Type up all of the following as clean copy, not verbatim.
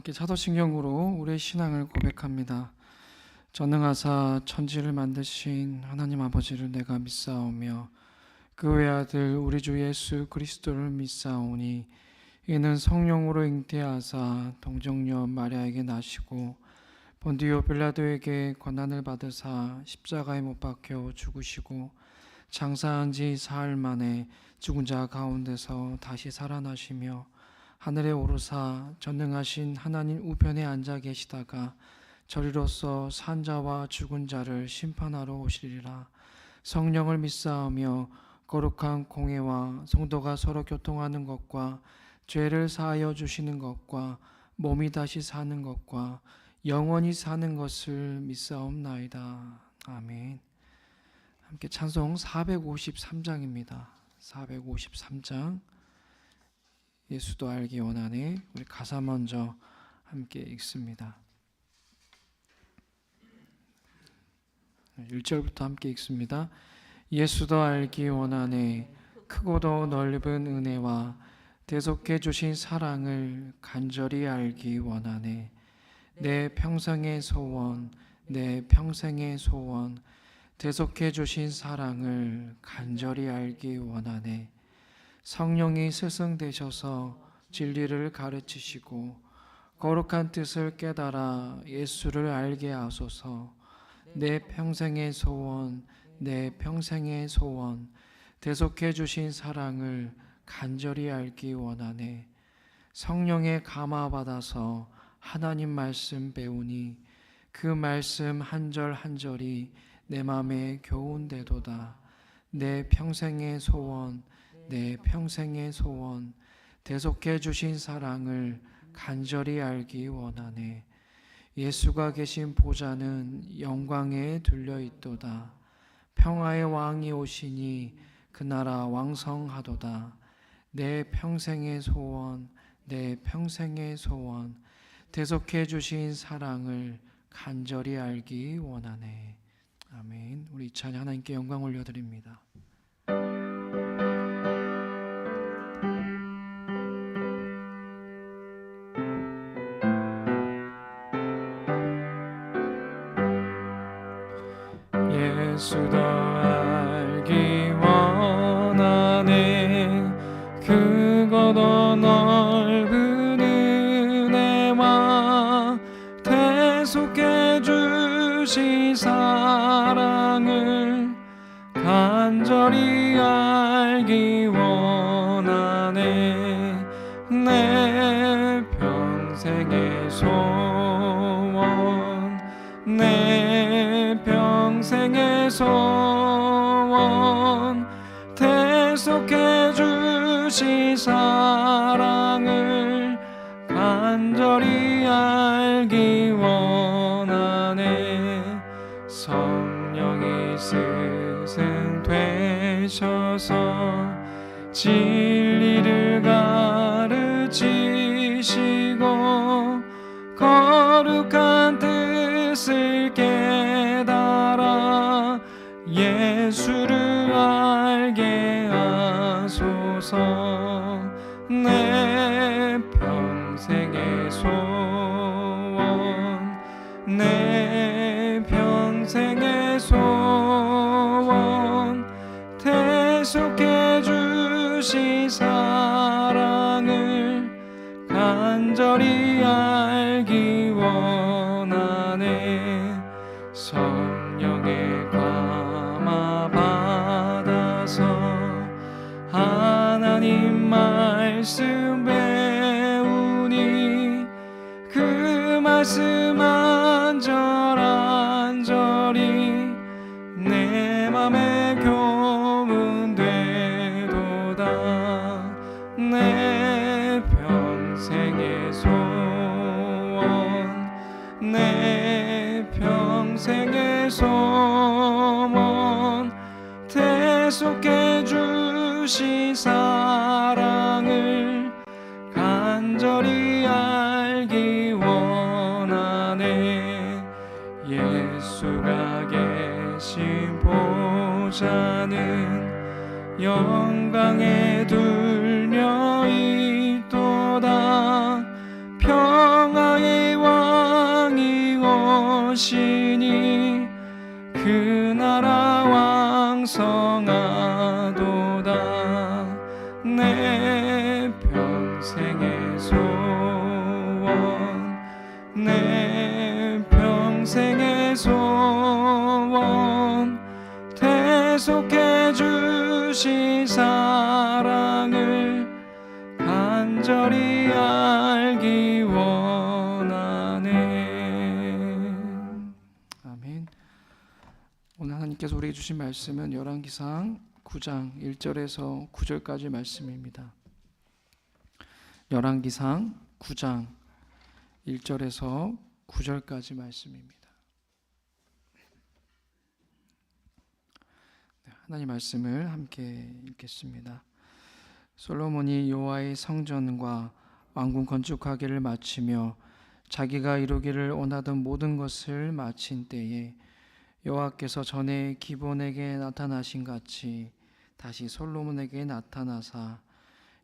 함께 사도신경으로 우리의 신앙을 고백합니다. 전능하사 천지를 만드신 하나님 아버지를 내가 믿사오며 그 외아들 우리 주 예수 그리스도를 믿사오니 이는 성령으로 잉태하사 동정녀 마리아에게 나시고 본디오 빌라도에게 고난을 받으사 십자가에 못 박혀 죽으시고 장사한 지 사흘 만에 죽은 자 가운데서 다시 살아나시며 하늘에 오르사 전능하신 하나님 우편에 앉아 계시다가 저리로서 산 자와 죽은 자를 심판하러 오시리라. 성령을 믿사오며 거룩한 공회와 성도가 서로 교통하는 것과 죄를 사하여 주시는 것과 몸이 다시 사는 것과 영원히 사는 것을 믿사옵나이다. 아멘. 함께 찬송 453장입니다. 453장 예수도 알기 원하네. 우리 가사 먼저 함께 읽습니다. 1절부터 함께 읽습니다. 예수도 알기 원하네. 크고도 넓은 은혜와 대속해 주신 사랑을 간절히 알기 원하네. 내 평생의 소원, 내 평생의 소원, 대속해 주신 사랑을 간절히 알기 원하네. 성령이 스승되셔서 진리를 가르치시고 거룩한 뜻을 깨달아 예수를 알게 하소서. 내 평생의 소원, 내 평생의 소원, 대속해 주신 사랑을 간절히 알기 원하네. 성령의 감화 받아서 하나님 말씀 배우니 그 말씀 한 절 한 절이 내 맘에 교훈되도다. 내 평생의 소원, 내 평생의 소원, 대속해 주신 사랑을 간절히 알기 원하네. 예수가 계신 보좌는 영광에 둘려 있도다. 평화의 왕이 오시니 그 나라 왕성하도다. 내 평생의 소원, 내 평생의 소원, 대속해 주신 사랑을 간절히 알기 원하네. 아멘. 우리 이 찬양 하나님께 영광 올려드립니다. 예수도 알기 원하네. 크고도 넓은 은혜와 대속해 주신 사랑을 간절히 알기 원하네. 내 평생의 소원, 내 평생의 소원, 대속해 주신 사랑을 간절히 알기 원하네. 성령이 스승 되셔서 진리를 가르치시고 거룩한 뜻을 깨달아 예수를 알게 하소서. 내 평생의 소원, 내 평생의 소원, 대속해 주신 사랑을 간절히 알기 원하네. 성령의 감화 받아서 하나님 말씀 배우니 그 말씀 한 절 한 절이 내 맘에 교훈되도다. 내 평생의 소원, 내 평생의 소원, 대속해 주신 사랑을 간절히 알기 원하네. 예수가 계신 보좌는 영광에 둘려 있도다. 평화 것이니 그 나라 왕성하도다. 내 평생의 소원, 내 평생의 소원, 대속해 주신 사랑을 간절히 알기 원하네. 아멘. 오늘 하나님께서 우리에게 주신 말씀은 열왕기상 9장 1절에서 9절까지 말씀입니다. 열왕기상 9장 1절에서 9절까지 말씀입니다. 하나님 말씀을 함께 읽겠습니다. 솔로몬이 여호와의 성전과 왕궁 건축하기를 마치며 자기가 이루기를 원하던 모든 것을 마친 때에 여호와께서 전에 기본에게 나타나신 같이 다시 솔로몬에게 나타나사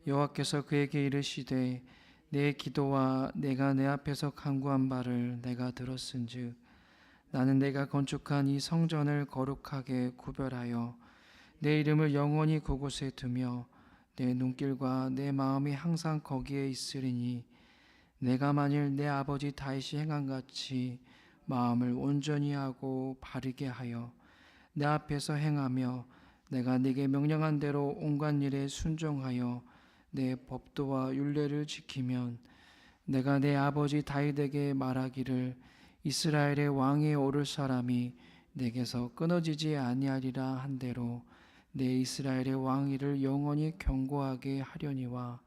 여호와께서 그에게 이르시되 내 기도와 내가 내 앞에서 간구한 바를 내가 들었은즉 나는 내가 건축한 이 성전을 거룩하게 구별하여 내 이름을 영원히 그곳에 두며 내 눈길과 내 마음이 항상 거기에 있으리니 내가 만일 내 아버지 다윗이 행한 같이 마음을 온전히 하고 바르게 하여 내 앞에서 행하며 내가 네게 명령한 대로 온갖 일에 순종하여 내 법도와 율례를 지키면 내가 내 아버지 다윗에게 말하기를 이스라엘의 왕에 오를 사람이 내게서 끊어지지 아니하리라 한 대로 내 이스라엘의 왕위를 영원히 견고하게 하려니와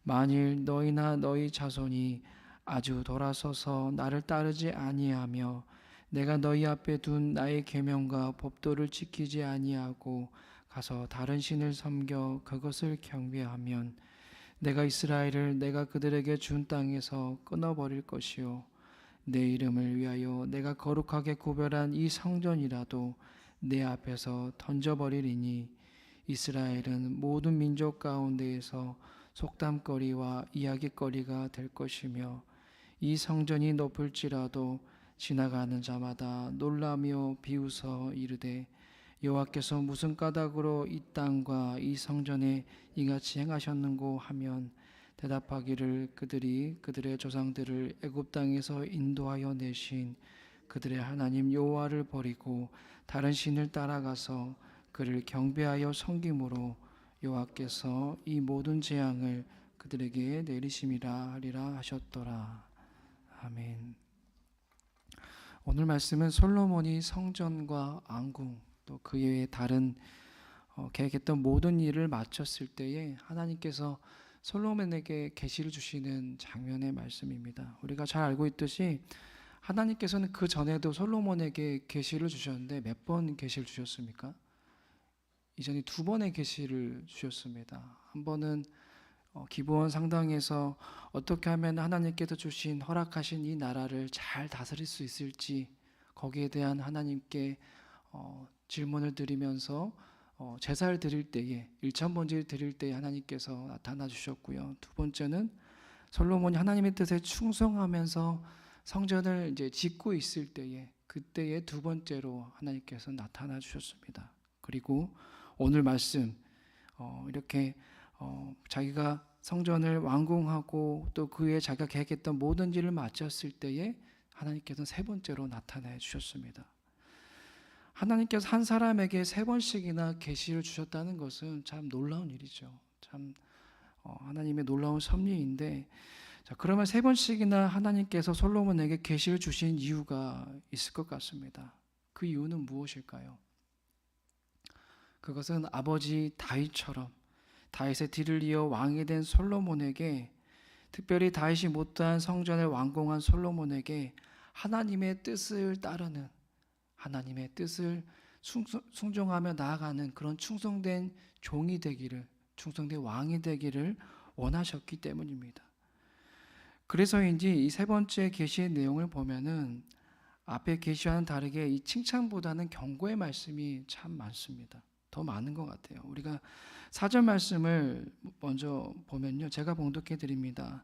만일 너희나 너희 자손이 아주 돌아서서 나를 따르지 아니하며 내가 너희 앞에 둔 나의 계명과 법도를 지키지 아니하고 가서 다른 신을 섬겨 그것을 경배하면 내가 이스라엘을 내가 그들에게 준 땅에서 끊어버릴 것이요 내 이름을 위하여 내가 거룩하게 구별한 이 성전이라도 내 앞에서 던져버리리니 이스라엘은 모든 민족 가운데에서 속담거리와 이야기거리가 될 것이며 이 성전이 높을지라도 지나가는 자마다 놀라며 비웃어 이르되 여호와께서 무슨 까닭으로 이 땅과 이 성전에 이같이 행하셨는고 하면 대답하기를 그들이 그들의 조상들을 애굽 땅에서 인도하여 내신 그들의 하나님 여호와를 버리고 다른 신을 따라가서 그를 경배하여 섬김으로 여호와께서 이 모든 재앙을 그들에게 내리심이라 하리라 하셨더라. 아멘. 오늘 말씀은 솔로몬이 성전과 왕궁 또 그 외의 다른 계획했던 모든 일을 마쳤을 때에 하나님께서 솔로몬에게 계시를 주시는 장면의 말씀입니다. 우리가 잘 알고 있듯이 하나님께서는 그 전에도 솔로몬에게 계시를 주셨는데 몇 번 계시를 주셨습니까? 이전에 2번의 계시를 주셨습니다. 한 번은 기브온 상당에서 어떻게 하면 하나님께서 주신 허락하신 이 나라를 잘 다스릴 수 있을지 거기에 대한 하나님께 질문을 드리면서 제사를 드릴 때에 일천번제를 드릴 때에 하나님께서 나타나 주셨고요. 2번째는 솔로몬이 하나님의 뜻에 충성하면서 성전을 이제 짓고 있을 때에 그때에 2번째로 하나님께서 나타나 주셨습니다. 그리고 오늘 말씀 이렇게 자기가 성전을 완공하고 또 그 외에 자기가 계획했던 모든 일을 마쳤을 때에 하나님께서는 3번째로 나타내 주셨습니다. 하나님께서 한 사람에게 3번씩이나 계시를 주셨다는 것은 참 놀라운 일이죠. 참 하나님의 놀라운 섭리인데, 자, 그러면 3번씩이나 하나님께서 솔로몬에게 계시를 주신 이유가 있을 것 같습니다. 그 이유는 무엇일까요? 그것은 아버지 다윗처럼 다윗의 뒤를 이어 왕이 된 솔로몬에게, 특별히 다윗이 못한 성전을 완공한 솔로몬에게 하나님의 뜻을 따르는, 하나님의 뜻을 순종하며 나아가는 그런 충성된 종이 되기를, 충성된 왕이 되기를 원하셨기 때문입니다. 그래서인지 이 3번째 계시의 내용을 보면은 앞에 계시와는 다르게 이 칭찬보다는 경고의 말씀이 참 많습니다. 더 많은 것 같아요. 우리가 4절 말씀을 먼저 보면요, 제가 봉독해 드립니다.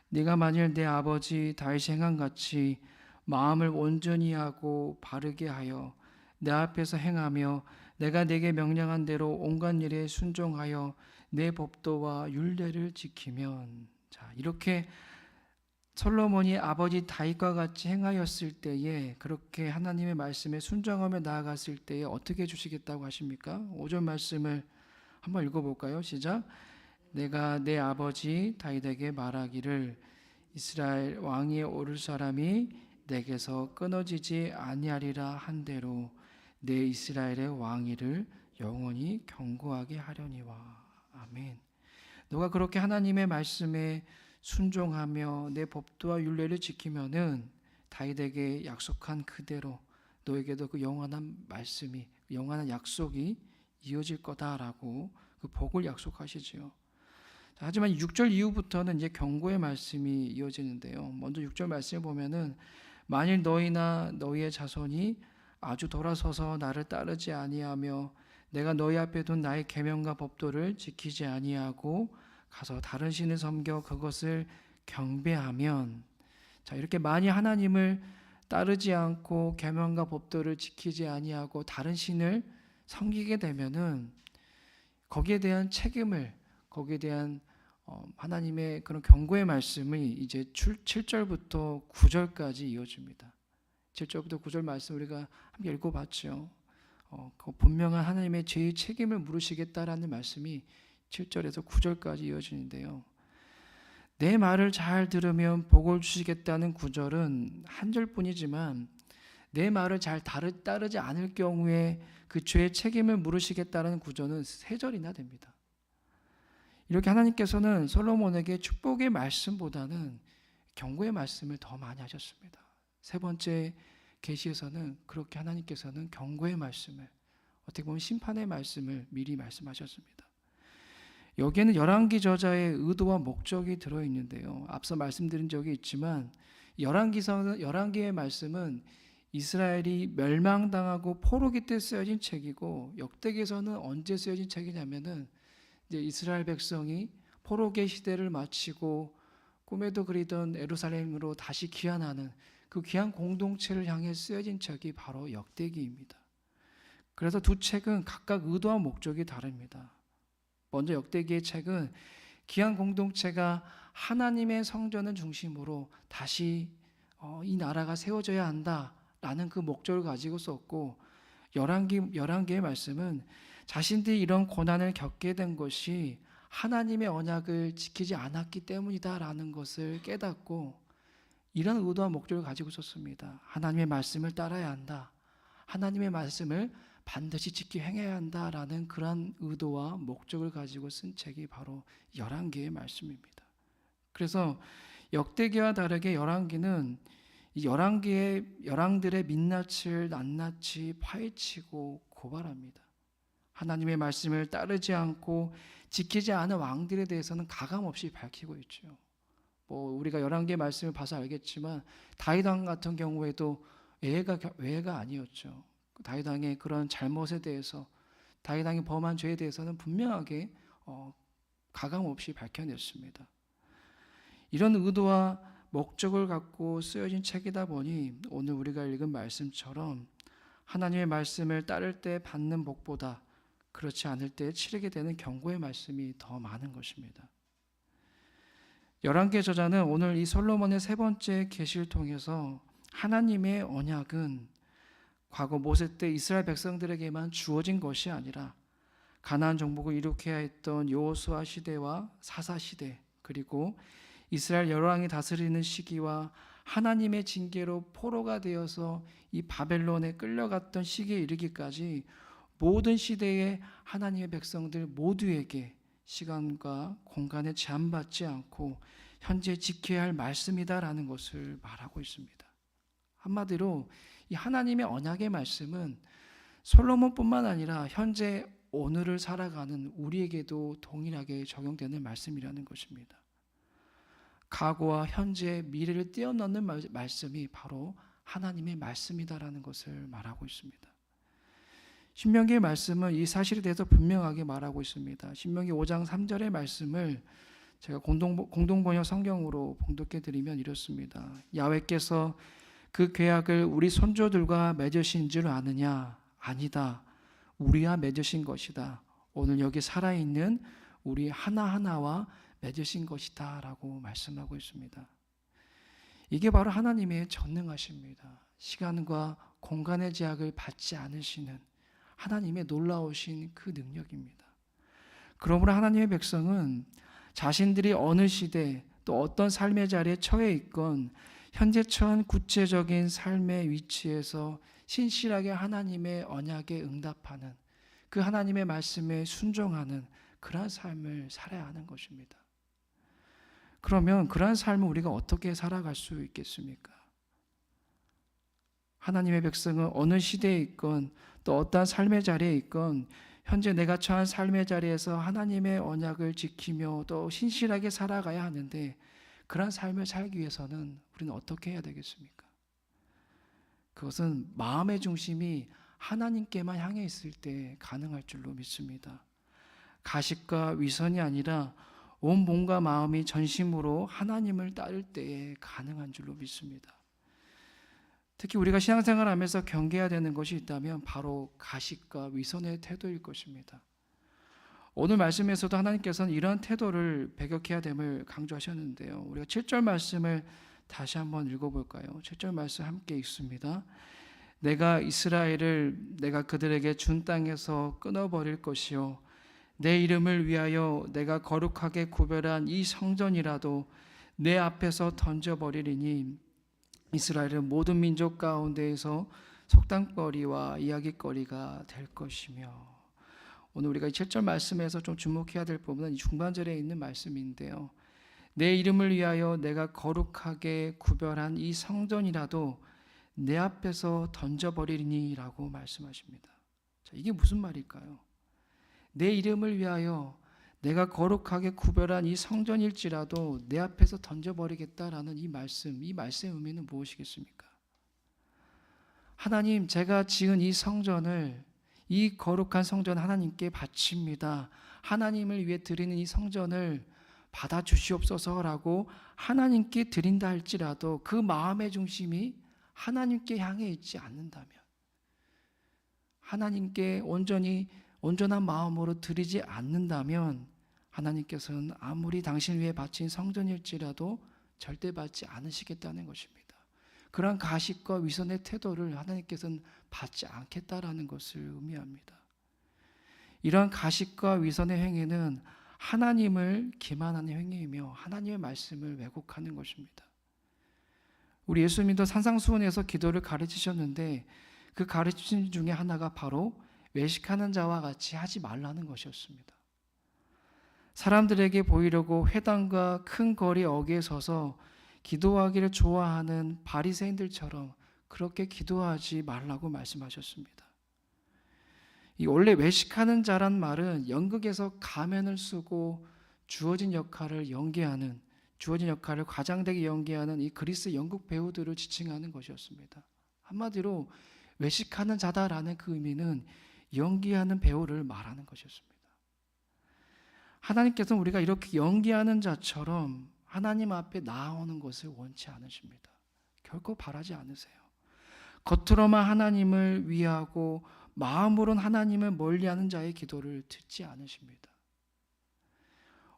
네가 만일 내 아버지 다윗이 행한 같이 마음을 온전히 하고 바르게 하여 내 앞에서 행하며 내가 네게 명령한 대로 온갖 일에 순종하여 내 법도와 율례를 지키면. 자, 이렇게 솔로몬이 아버지 다윗과 같이 행하였을 때에, 그렇게 하나님의 말씀에 순종하며 나아갔을 때에 어떻게 해주시겠다고 하십니까? 5절 말씀을 한번 읽어볼까요? 시작. 내가 내 아버지 다윗에게 말하기를 이스라엘 왕위에 오를 사람이 내게서 끊어지지 아니하리라 한 대로 내 이스라엘의 왕위를 영원히 견고하게 하려니와. 아멘. 너가 그렇게 하나님의 말씀에 순종하며 내 법도와 율례를 지키면은 다윗에게 약속한 그대로 너에게도 그 영원한 말씀이, 영원한 약속이 이어질 거다라고 그 복을 약속하시지요. 하지만 6절 이후부터는 이제 경고의 말씀이 이어지는데요. 먼저 6절 말씀을 보면은 만일 너희나 너희의 자손이 아주 돌아서서 나를 따르지 아니하며 내가 너희 앞에 둔 나의 계명과 법도를 지키지 아니하고 가서 다른 신을 섬겨 그것을 경배하면, 자, 이렇게 만일 하나님을 따르지 않고 계명과 법도를 지키지 아니하고 다른 신을 섬기게 되면은 거기에 대한 책임을, 거기에 대한 하나님의 그런 경고의 말씀이 이제 7절부터 9절까지 이어집니다. 7절부터 9절 말씀 우리가 함께 읽어봤죠. 그 분명한 하나님의 죄의 책임을 물으시겠다라는 말씀이 7절에서 9절까지 이어지는데요. 내 말을 잘 들으면 복을 주시겠다는 구절은 한 절뿐이지만 내 말을 잘 따르지 않을 경우에 그 죄의 책임을 물으시겠다는 구절은 3절이나 됩니다. 이렇게 하나님께서는 솔로몬에게 축복의 말씀보다는 경고의 말씀을 더 많이 하셨습니다. 세 번째 계시에서는 그렇게 하나님께서는 경고의 말씀을, 어떻게 보면 심판의 말씀을 미리 말씀하셨습니다. 여기에는 열왕기 저자의 의도와 목적이 들어있는데요. 앞서 말씀드린 적이 있지만 열왕기의 말씀은 이스라엘이 멸망당하고 포로기 때 쓰여진 책이고, 역대기에서는 언제 쓰여진 책이냐면은 이제 이스라엘 백성이 포로기 시대를 마치고 꿈에도 그리던 예루살렘으로 다시 귀환하는 그 귀한 공동체를 향해 쓰여진 책이 바로 역대기입니다. 그래서 두 책은 각각 의도와 목적이 다릅니다. 먼저 역대기의 책은 귀한 공동체가 하나님의 성전을 중심으로 다시 이 나라가 세워져야 한다라는 그 목적을 가지고 썼고, 열왕기의 말씀은 자신들이 이런 고난을 겪게 된 것이 하나님의 언약을 지키지 않았기 때문이다라는 것을 깨닫고 이런 의도와 목적을 가지고 썼습니다. 하나님의 말씀을 따라야 한다, 하나님의 말씀을 반드시 지키 행해야 한다라는 그런 의도와 목적을 가지고 쓴 책이 바로 열왕기의 말씀입니다. 그래서 역대기와 다르게 열왕기는 이 열왕들의 민낯을 낱낱이 파헤치고 고발합니다. 하나님의 말씀을 따르지 않고 지키지 않은 왕들에 대해서는 가감없이 밝히고 있죠. 우리가 열왕기의 말씀을 봐서 알겠지만 다윗 왕 같은 경우에도 외가 아니었죠. 다윗 왕의 그런 잘못에 대해서, 다윗 왕이 범한 죄에 대해서는 분명하게 가감없이 밝혀냈습니다. 이런 의도와 목적을 갖고 쓰여진 책이다 보니 오늘 우리가 읽은 말씀처럼 하나님의 말씀을 따를 때 받는 복보다 그렇지 않을 때 치르게 되는 경고의 말씀이 더 많은 것입니다. 열왕기의 저자는 오늘 이 솔로몬의 세 번째 계시를 통해서 하나님의 언약은 과거 모세 때 이스라엘 백성들에게만 주어진 것이 아니라 가나안 정복을 이룩해야 했던 여호수아 시대와 사사 시대, 그리고 이스라엘 열왕이 다스리는 시기와 하나님의 징계로 포로가 되어서 이 바벨론에 끌려갔던 시기에 이르기까지 모든 시대의 하나님의 백성들 모두에게 시간과 공간에 제한받지 않고 현재 지켜야 할 말씀이다라는 것을 말하고 있습니다. 한마디로 이 하나님의 언약의 말씀은 솔로몬뿐만 아니라 현재 오늘을 살아가는 우리에게도 동일하게 적용되는 말씀이라는 것입니다. 과거와 현재, 미래를 뛰어넘는 말씀이 바로 하나님의 말씀이다라는 것을 말하고 있습니다. 신명기의 말씀은 이 사실에 대해서 분명하게 말하고 있습니다. 신명기 5장 3절의 말씀을 제가 공동번역 성경으로 봉독해 드리면 이렇습니다. 야훼께서 그 계약을 우리 손조들과 맺으신 줄 아느냐? 아니다. 우리와 맺으신 것이다. 오늘 여기 살아있는 우리 하나하나와 맺으신 것이다 라고 말씀하고 있습니다. 이게 바로 하나님의 전능하십니다. 시간과 공간의 제약을 받지 않으시는 하나님의 놀라우신 그 능력입니다. 그러므로 하나님의 백성은 자신들이 어느 시대 또 어떤 삶의 자리에 처해 있건 현재 처한 구체적인 삶의 위치에서 신실하게 하나님의 언약에 응답하는 그 하나님의 말씀에 순종하는 그러한 삶을 살아야 하는 것입니다. 그러면 그러한 삶을 우리가 어떻게 살아갈 수 있겠습니까? 하나님의 백성은 어느 시대에 있건 또 어떠한 삶의 자리에 있건 현재 내가 처한 삶의 자리에서 하나님의 언약을 지키며 또 신실하게 살아가야 하는데 그러한 삶을 살기 위해서는 우리는 어떻게 해야 되겠습니까? 그것은 마음의 중심이 하나님께만 향해 있을 때 가능할 줄로 믿습니다. 가식과 위선이 아니라 온 몸과 마음이 전심으로 하나님을 따를 때에 가능한 줄로 믿습니다. 특히 우리가 신앙생활하면서 경계해야 되는 것이 있다면 바로 가식과 위선의 태도일 것입니다. 오늘 말씀에서도 하나님께서는 이러한 태도를 배격해야 됨을 강조하셨는데요. 우리가 7절 말씀을 다시 한번 읽어볼까요? 7절 말씀 함께 읽습니다. 내가 이스라엘을 내가 그들에게 준 땅에서 끊어버릴 것이요 내 이름을 위하여 내가 거룩하게 구별한 이 성전이라도 내 앞에서 던져버리리니 이스라엘은 모든 민족 가운데에서 속담거리와 이야기거리가 될 것이며. 오늘 우리가 7절 말씀에서 좀 주목해야 될 부분은 이 중반절에 있는 말씀인데요. 내 이름을 위하여 내가 거룩하게 구별한 이 성전이라도 내 앞에서 던져버리니 라고 말씀하십니다. 자, 이게 무슨 말일까요? 내 이름을 위하여 내가 거룩하게 구별한 이 성전일지라도 내 앞에서 던져버리겠다라는 이 말씀의 의미는 무엇이겠습니까? 하나님, 제가 지은 이 성전을, 이 거룩한 성전 하나님께 바칩니다. 하나님을 위해 드리는 이 성전을 받아주시옵소서라고 하나님께 드린다 할지라도 그 마음의 중심이 하나님께 향해 있지 않는다면, 하나님께 온전한 마음으로 드리지 않는다면 하나님께서는 아무리 당신 위에 바친 성전일지라도 절대 받지 않으시겠다는 것입니다. 그러한 가식과 위선의 태도를 하나님께서는 받지 않겠다라는 것을 의미합니다. 이러한 가식과 위선의 행위는 하나님을 기만하는 행위이며 하나님의 말씀을 왜곡하는 것입니다. 우리 예수님도 산상수훈에서 기도를 가르치셨는데 그 가르침 중에 하나가 바로 외식하는 자와 같이 하지 말라는 것이었습니다. 사람들에게 보이려고 회당과 큰 거리 어귀에 서서 기도하기를 좋아하는 바리새인들처럼 그렇게 기도하지 말라고 말씀하셨습니다. 이 원래 외식하는 자란 말은 연극에서 가면을 쓰고 주어진 역할을 과장되게 연기하는 이 그리스 연극 배우들을 지칭하는 것이었습니다. 한마디로 외식하는 자다라는 그 의미는 연기하는 배우를 말하는 것이었습니다. 하나님께서는 우리가 이렇게 연기하는 자처럼 하나님 앞에 나아오는 것을 원치 않으십니다. 결코 바라지 않으세요. 겉으로만 하나님을 위하고 마음으로는 하나님을 멀리하는 자의 기도를 듣지 않으십니다.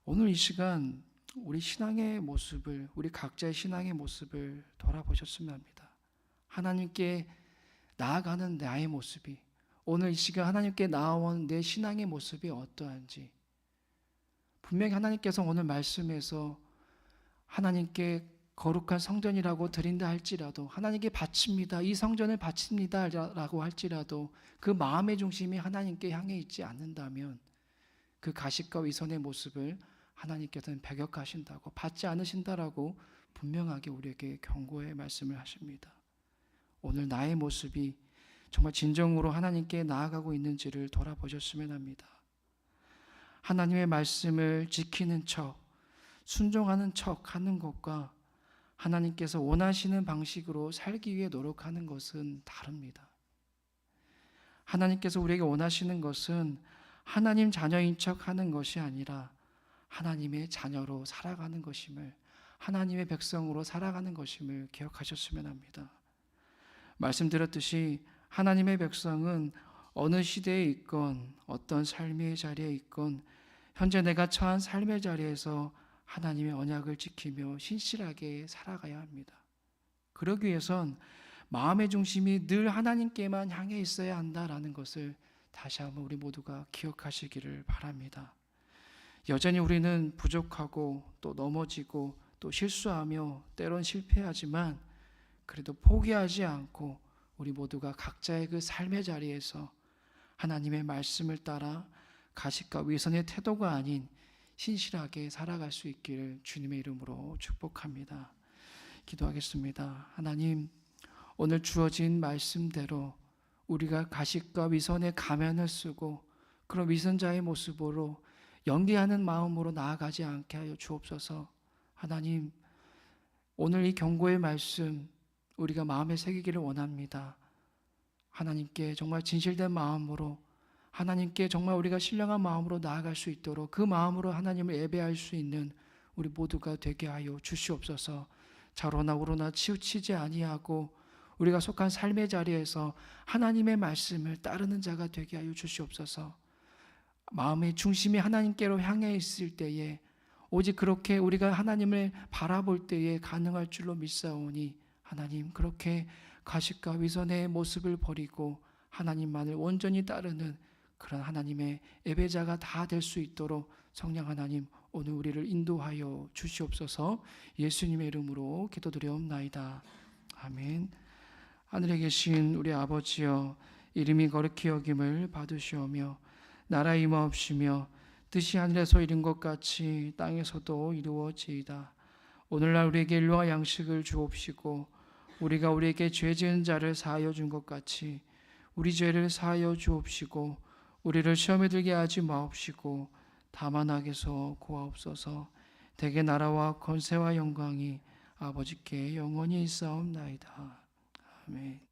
오늘 이 시간 우리 신앙의 모습을, 우리 각자의 신앙의 모습을 돌아보셨으면 합니다. 하나님께 나아가는 나의 모습이, 오늘 이 시간 하나님께 나아온 내 신앙의 모습이 어떠한지, 분명히 하나님께서 오늘 말씀에서 하나님께 거룩한 성전이라고 드린다 할지라도, 하나님께 바칩니다, 이 성전을 바칩니다 라고 할지라도 그 마음의 중심이 하나님께 향해 있지 않는다면 그 가식과 위선의 모습을 하나님께서는 배격하신다고, 받지 않으신다라고 분명하게 우리에게 경고의 말씀을 하십니다. 오늘 나의 모습이 정말 진정으로 하나님께 나아가고 있는지를 돌아보셨으면 합니다. 하나님의 말씀을 지키는 척, 순종하는 척 하는 것과 하나님께서 원하시는 방식으로 살기 위해 노력하는 것은 다릅니다. 하나님께서 우리에게 원하시는 것은 하나님 자녀인 척 하는 것이 아니라 하나님의 자녀로 살아가는 것임을, 하나님의 백성으로 살아가는 것임을 기억하셨으면 합니다. 말씀드렸듯이 하나님의 백성은 어느 시대에 있건 어떤 삶의 자리에 있건 현재 내가 처한 삶의 자리에서 하나님의 언약을 지키며 신실하게 살아가야 합니다. 그러기 위해선 마음의 중심이 늘 하나님께만 향해 있어야 한다라는 것을 다시 한번 우리 모두가 기억하시기를 바랍니다. 여전히 우리는 부족하고 또 넘어지고 또 실수하며 때론 실패하지만 그래도 포기하지 않고 우리 모두가 각자의 그 삶의 자리에서 하나님의 말씀을 따라 가식과 위선의 태도가 아닌 신실하게 살아갈 수 있기를 주님의 이름으로 축복합니다. 기도하겠습니다. 하나님, 오늘 주어진 말씀대로 우리가 가식과 위선의 가면을 쓰고 그런 위선자의 모습으로 연기하는 마음으로 나아가지 않게 하여 주옵소서. 하나님, 오늘 이 경고의 말씀 우리가 마음에 새기기를 원합니다. 하나님께 정말 진실된 마음으로, 하나님께 정말 우리가 신령한 마음으로 나아갈 수 있도록 그 마음으로 하나님을 예배할 수 있는 우리 모두가 되게 하여 주시옵소서. 좌로나 우로나 치우치지 아니하고 우리가 속한 삶의 자리에서 하나님의 말씀을 따르는 자가 되게 하여 주시옵소서. 마음의 중심이 하나님께로 향해 있을 때에 오직 그렇게 우리가 하나님을 바라볼 때에 가능할 줄로 믿사오니 하나님, 그렇게 가식과 위선의 모습을 버리고 하나님만을 온전히 따르는 그런 하나님의 예배자가 다 될 수 있도록 성령 하나님, 오늘 우리를 인도하여 주시옵소서. 예수님의 이름으로 기도드려옵나이다. 아멘. 하늘에 계신 우리 아버지여, 이름이 거룩히 여김을 받으시오며 나라 임하옵시며 뜻이 하늘에서 이룬 것 같이 땅에서도 이루어지이다. 오늘날 우리에게 일용할 양식을 주옵시고 우리가 우리에게 죄 지은 자를 사하여 준 것 같이 우리 죄를 사하여 주옵시고 우리를 시험에 들게 하지 마옵시고 다만 악에서 구하옵소서. 대개 나라와 권세와 영광이 아버지께 영원히 있사옵나이다. 아멘.